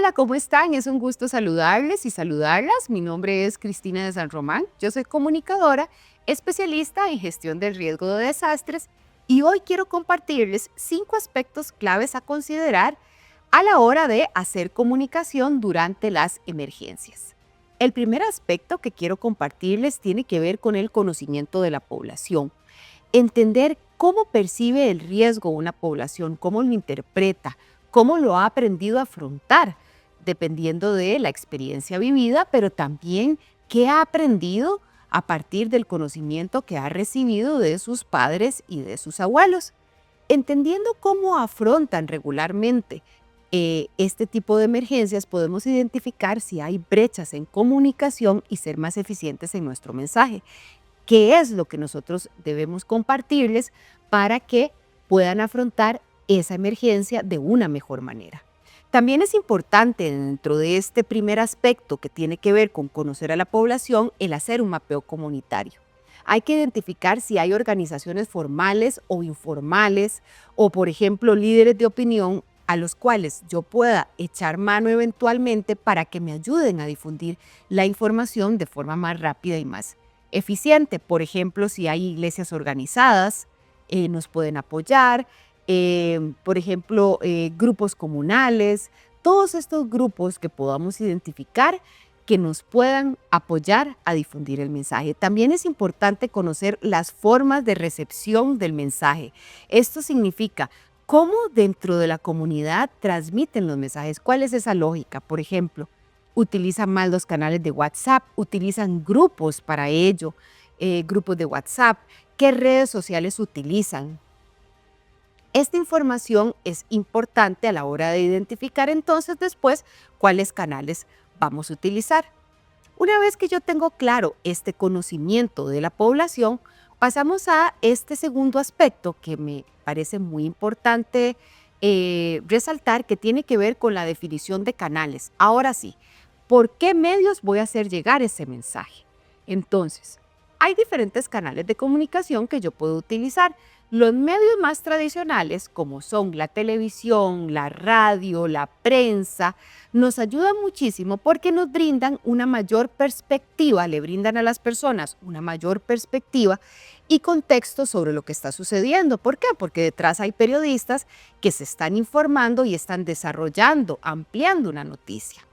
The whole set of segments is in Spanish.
Hola, ¿cómo están? Es un gusto saludarles y saludarlas. Mi nombre es Cristina de San Román. Yo soy comunicadora, especialista en gestión del riesgo de desastres y hoy quiero compartirles 5 aspectos claves a considerar a la hora de hacer comunicación durante las emergencias. El primer aspecto que quiero compartirles tiene que ver con el conocimiento de la población. Entender cómo percibe el riesgo una población, cómo lo interpreta, cómo lo ha aprendido a afrontar, dependiendo de la experiencia vivida, pero también qué ha aprendido a partir del conocimiento que ha recibido de sus padres y de sus abuelos. Entendiendo cómo afrontan regularmente este tipo de emergencias, podemos identificar si hay brechas en comunicación y ser más eficientes en nuestro mensaje. ¿Qué es lo que nosotros debemos compartirles para que puedan afrontar esa emergencia de una mejor manera? También es importante dentro de este primer aspecto que tiene que ver con conocer a la población, el hacer un mapeo comunitario. Hay que identificar si hay organizaciones formales o informales o, por ejemplo, líderes de opinión a los cuales yo pueda echar mano eventualmente para que me ayuden a difundir la información de forma más rápida y más eficiente. Por ejemplo, si hay iglesias organizadas, nos pueden apoyar. Por ejemplo, grupos comunales, todos estos grupos que podamos identificar que nos puedan apoyar a difundir el mensaje. También es importante conocer las formas de recepción del mensaje. Esto significa cómo dentro de la comunidad transmiten los mensajes, cuál es esa lógica. Por ejemplo, utilizan más los canales de WhatsApp, utilizan grupos para ello, grupos de WhatsApp, qué redes sociales utilizan. Esta información es importante a la hora de identificar entonces después cuáles canales vamos a utilizar. Una vez que yo tengo claro este conocimiento de la población, pasamos a este segundo aspecto que me parece muy importante resaltar, que tiene que ver con la definición de canales. Ahora sí, ¿por qué medios voy a hacer llegar ese mensaje? Entonces, hay diferentes canales de comunicación que yo puedo utilizar. Los medios más tradicionales, como son la televisión, la radio, la prensa, nos ayudan muchísimo porque nos brindan una mayor perspectiva, le brindan a las personas una mayor perspectiva y contexto sobre lo que está sucediendo. ¿Por qué? Porque detrás hay periodistas que se están informando y están desarrollando, ampliando una noticia.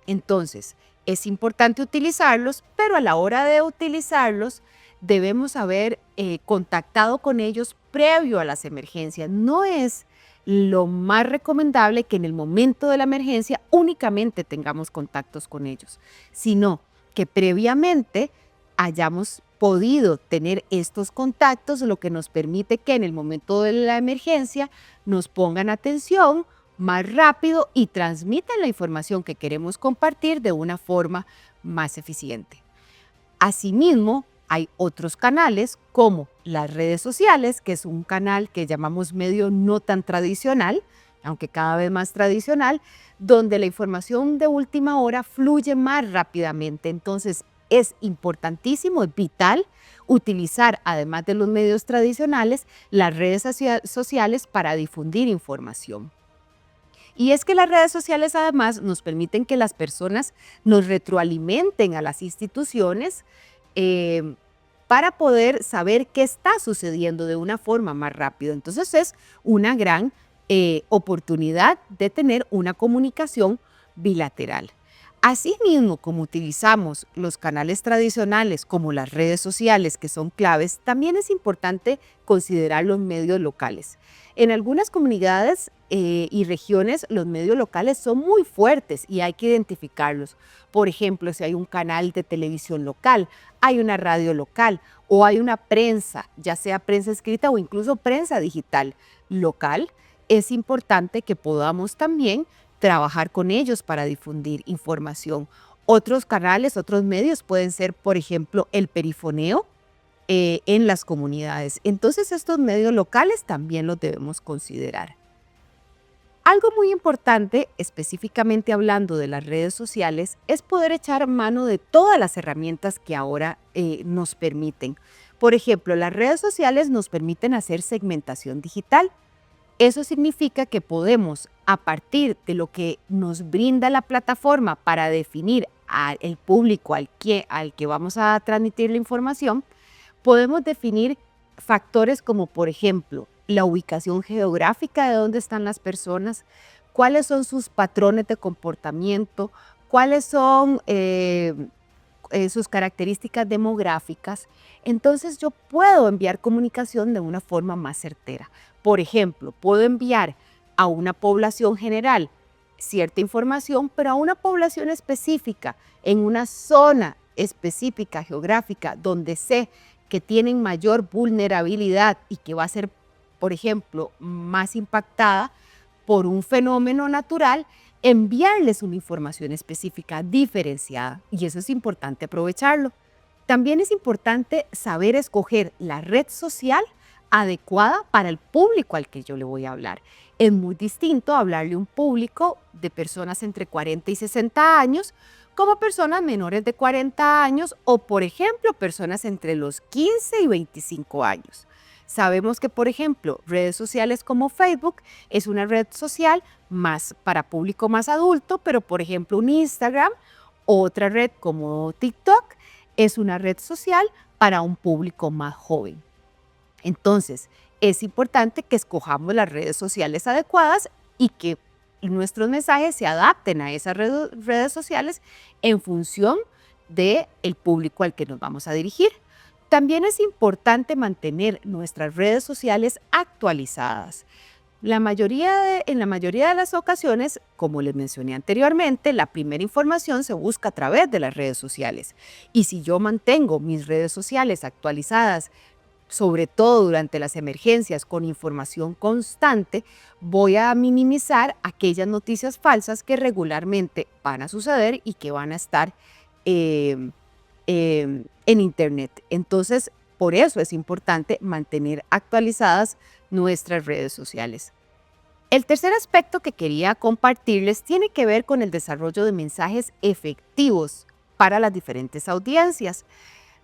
Entonces, es importante utilizarlos, pero a la hora de utilizarlos debemos haber contactado con ellos previo a las emergencias. No es lo más recomendable que en el momento de la emergencia únicamente tengamos contactos con ellos, sino que previamente hayamos podido tener estos contactos, lo que nos permite que en el momento de la emergencia nos pongan atención más rápido y transmitan la información que queremos compartir de una forma más eficiente. Asimismo, hay otros canales como las redes sociales, que es un canal que llamamos medio no tan tradicional, aunque cada vez más tradicional, donde la información de última hora fluye más rápidamente. Entonces, es importantísimo, es vital utilizar, además de los medios tradicionales, las redes sociales para difundir información. Y es que las redes sociales además nos permiten que las personas nos retroalimenten a las instituciones para poder saber qué está sucediendo de una forma más rápida. Entonces es una gran oportunidad de tener una comunicación bilateral. Asimismo, como utilizamos los canales tradicionales como las redes sociales, que son claves, también es importante considerar los medios locales. En algunas comunidades y regiones los medios locales son muy fuertes y hay que identificarlos. Por ejemplo, si hay un canal de televisión local, hay una radio local o hay una prensa, ya sea prensa escrita o incluso prensa digital local, es importante que podamos también trabajar con ellos para difundir información. Otros canales, otros medios pueden ser, por ejemplo, el perifoneo en las comunidades. Entonces, estos medios locales también los debemos considerar. Algo muy importante, específicamente hablando de las redes sociales, es poder echar mano de todas las herramientas que ahora nos permiten. Por ejemplo, las redes sociales nos permiten hacer segmentación digital. Eso significa que podemos, a partir de lo que nos brinda la plataforma para definir al público al que vamos a transmitir la información, podemos definir factores como, por ejemplo, la ubicación geográfica de dónde están las personas, cuáles son sus patrones de comportamiento, cuáles son sus características demográficas. Entonces yo puedo enviar comunicación de una forma más certera. Por ejemplo, puedo enviar a una población general cierta información, pero a una población específica, en una zona específica geográfica, donde sé que tienen mayor vulnerabilidad y que va a ser, por ejemplo, más impactada por un fenómeno natural, enviarles una información específica diferenciada, y eso es importante aprovecharlo. También es importante saber escoger la red social adecuada para el público al que yo le voy a hablar. Es muy distinto hablarle a un público de personas entre 40 y 60 años como personas menores de 40 años o, por ejemplo, personas entre los 15 y 25 años. Sabemos que, por ejemplo, redes sociales como Facebook es una red social más para público más adulto, pero, por ejemplo, un Instagram, otra red como TikTok, es una red social para un público más joven. Entonces, es importante que escojamos las redes sociales adecuadas y que nuestros mensajes se adapten a esas redes sociales en función del público al que nos vamos a dirigir. También es importante mantener nuestras redes sociales actualizadas. En la mayoría de las ocasiones, como les mencioné anteriormente, la primera información se busca a través de las redes sociales. Y si yo mantengo mis redes sociales actualizadas, sobre todo durante las emergencias, con información constante, voy a minimizar aquellas noticias falsas que regularmente van a suceder y que van a estar en Internet. Entonces, por eso es importante mantener actualizadas nuestras redes sociales. El tercer aspecto que quería compartirles tiene que ver con el desarrollo de mensajes efectivos para las diferentes audiencias.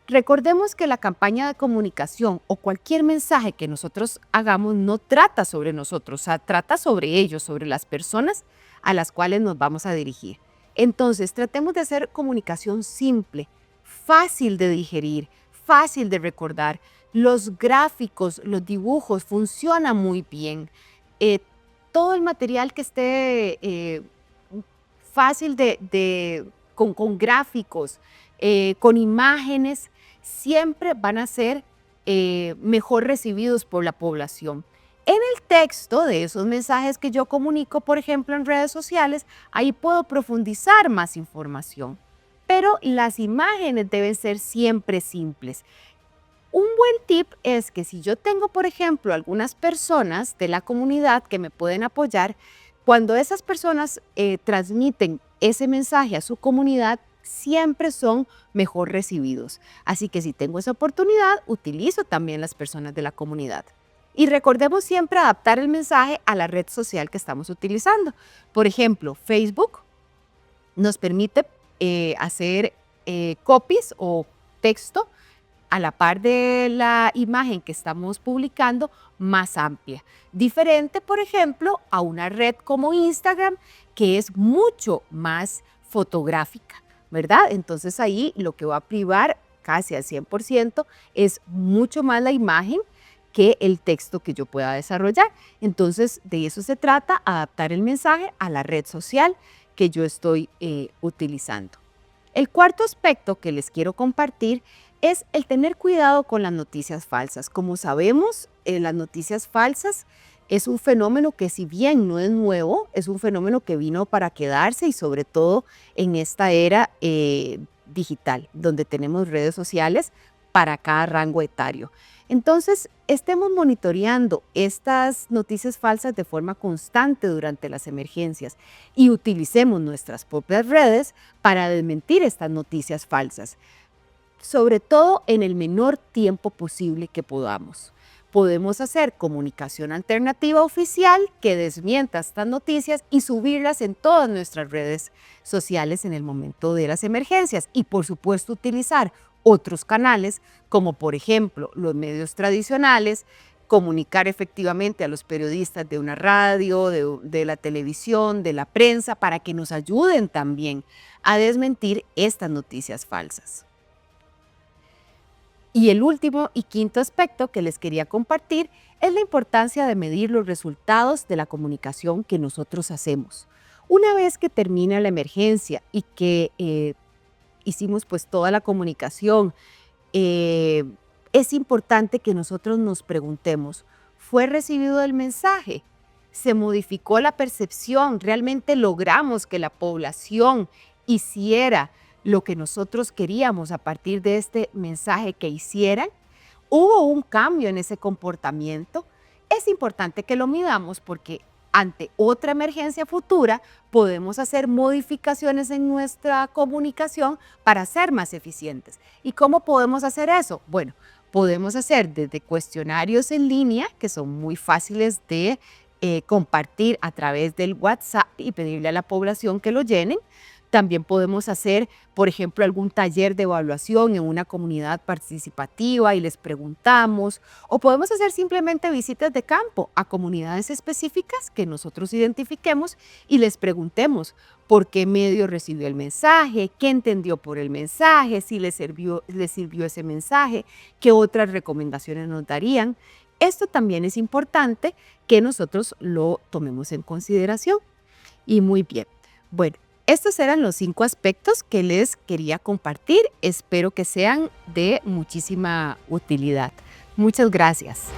Recordemos que la campaña de comunicación o cualquier mensaje que nosotros hagamos no trata sobre nosotros, o sea, trata sobre ellos, sobre las personas a las cuales nos vamos a dirigir. Entonces, tratemos de hacer comunicación simple, fácil de digerir, fácil de recordar. Los gráficos, los dibujos funcionan muy bien. Todo el material que esté fácil con gráficos, con imágenes, siempre van a ser mejor recibidos por la población. En el texto de esos mensajes que yo comunico, por ejemplo, en redes sociales, ahí puedo profundizar más información. Pero las imágenes deben ser siempre simples. Un buen tip es que si yo tengo, por ejemplo, algunas personas de la comunidad que me pueden apoyar, cuando esas personas transmiten ese mensaje a su comunidad, siempre son mejor recibidos. Así que si tengo esa oportunidad, utilizo también las personas de la comunidad. Y recordemos siempre adaptar el mensaje a la red social que estamos utilizando. Por ejemplo, Facebook nos permite hacer copies o texto a la par de la imagen que estamos publicando más amplia. Diferente, por ejemplo, a una red como Instagram, que es mucho más fotográfica, ¿verdad? Entonces ahí lo que va a privar casi al 100% es mucho más la imagen que el texto que yo pueda desarrollar. Entonces de eso se trata, adaptar el mensaje a la red social que yo estoy utilizando. El cuarto aspecto que les quiero compartir es el tener cuidado con las noticias falsas. Como sabemos, las noticias falsas es un fenómeno que, si bien no es nuevo, es un fenómeno que vino para quedarse, y sobre todo en esta era digital, donde tenemos redes sociales para cada rango etario. Entonces, estemos monitoreando estas noticias falsas de forma constante durante las emergencias y utilicemos nuestras propias redes para desmentir estas noticias falsas, sobre todo en el menor tiempo posible que podamos. Podemos hacer comunicación alternativa oficial que desmienta estas noticias y subirlas en todas nuestras redes sociales en el momento de las emergencias. Y por supuesto utilizar otros canales como por ejemplo los medios tradicionales comunicar efectivamente a los periodistas de una radio, de la televisión, de la prensa, para que nos ayuden también a desmentir estas noticias falsas. Y el último y quinto aspecto que les quería compartir es la importancia de medir los resultados de la comunicación que nosotros hacemos. Una vez que termina la emergencia y que hicimos pues toda la comunicación, eh, es importante que nosotros nos preguntemos, ¿fue recibido el mensaje? ¿Se modificó la percepción? ¿Realmente logramos que la población hiciera lo que nosotros queríamos a partir de este mensaje que hicieran? ¿Hubo un cambio en ese comportamiento? Es importante que lo midamos porque ante otra emergencia futura podemos hacer modificaciones en nuestra comunicación para ser más eficientes. ¿Y cómo podemos hacer eso? Bueno, podemos hacer desde cuestionarios en línea, que son muy fáciles de compartir a través del WhatsApp y pedirle a la población que lo llenen. También podemos hacer, por ejemplo, algún taller de evaluación en una comunidad participativa y les preguntamos, o podemos hacer simplemente visitas de campo a comunidades específicas que nosotros identifiquemos y les preguntemos por qué medio recibió el mensaje, qué entendió por el mensaje, si les sirvió ese mensaje, qué otras recomendaciones nos darían. Esto también es importante que nosotros lo tomemos en consideración. Y muy bien, bueno. Estos eran los 5 aspectos que les quería compartir. Espero que sean de muchísima utilidad. Muchas gracias.